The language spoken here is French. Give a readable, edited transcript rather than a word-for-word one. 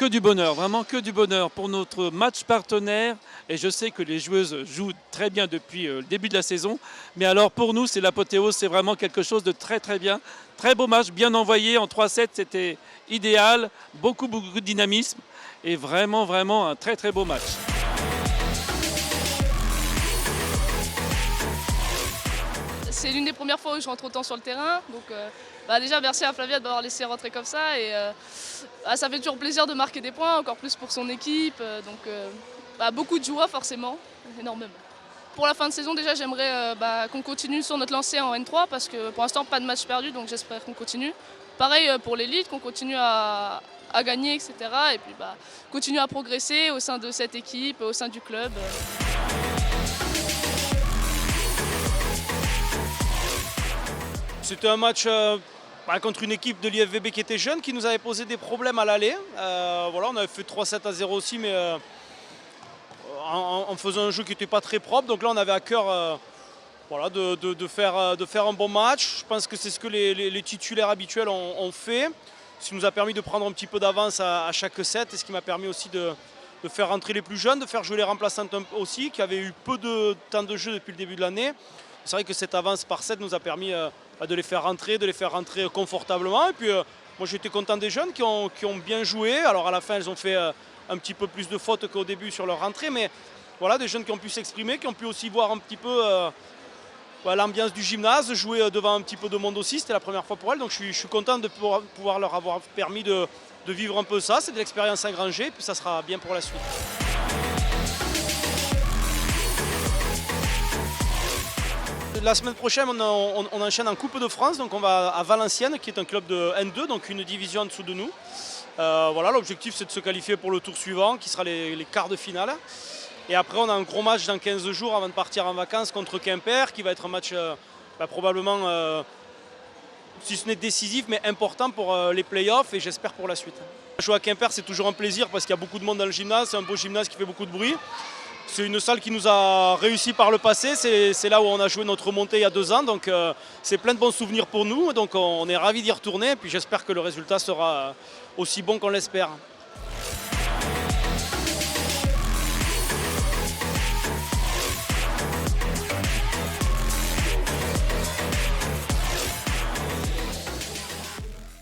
que du bonheur, vraiment que du bonheur pour notre match partenaire. Et je sais que les joueuses jouent très bien depuis le début de la saison. Mais alors pour nous, c'est l'apothéose, c'est vraiment quelque chose de très très bien. Très beau match, bien envoyé en 3-7, c'était idéal. Beaucoup de dynamisme et vraiment un très très beau match. C'est l'une des premières fois où je rentre autant sur le terrain. Donc déjà merci à Flavia de m'avoir laissé rentrer comme ça. Et ça fait toujours plaisir de marquer des points, encore plus pour son équipe. Beaucoup de joie forcément, énormément. Pour la fin de saison déjà j'aimerais qu'on continue sur notre lancée en N3 parce que pour l'instant pas de match perdu, donc j'espère qu'on continue. Pareil pour l'élite, qu'on continue à gagner, etc. Et puis continuer à progresser au sein de cette équipe, au sein du club. C'était un match contre une équipe de l'IFVB qui était jeune, qui nous avait posé des problèmes à l'aller. Voilà, on avait fait 3-7 à 0 aussi, mais en faisant un jeu qui n'était pas très propre. Donc là, on avait à cœur de faire un bon match. Je pense que c'est ce que les titulaires habituels ont fait. Ce qui nous a permis de prendre un petit peu d'avance à chaque set et ce qui m'a permis aussi de faire rentrer les plus jeunes, de faire jouer les remplaçantes aussi, qui avaient eu peu de temps de jeu depuis le début de l'année. C'est vrai que cette avance par set nous a permis de les faire rentrer confortablement. Et puis moi j'étais content des jeunes qui ont bien joué. Alors à la fin elles ont fait un petit peu plus de fautes qu'au début sur leur rentrée, mais voilà, des jeunes qui ont pu s'exprimer, qui ont pu aussi voir un petit peu l'ambiance du gymnase, jouer devant un petit peu de monde aussi. C'était la première fois pour elles, donc je suis content de pouvoir leur avoir permis de vivre un peu ça. C'est de l'expérience engrangée, puis ça sera bien pour la suite. La semaine prochaine, on enchaîne en Coupe de France, donc on va à Valenciennes, qui est un club de N2, donc une division en dessous de nous. Voilà, l'objectif c'est de se qualifier pour le tour suivant, qui sera les quarts de finale. Et après, on a un gros match dans 15 jours avant de partir en vacances contre Quimper, qui va être un match probablement, si ce n'est décisif, mais important pour les playoffs et j'espère pour la suite. Jouer à Quimper, c'est toujours un plaisir parce qu'il y a beaucoup de monde dans le gymnase, c'est un beau gymnase qui fait beaucoup de bruit. C'est une salle qui nous a réussi par le passé, c'est là où on a joué notre montée il y a 2 ans, donc c'est plein de bons souvenirs pour nous, donc on est ravis d'y retourner, et puis j'espère que le résultat sera aussi bon qu'on l'espère.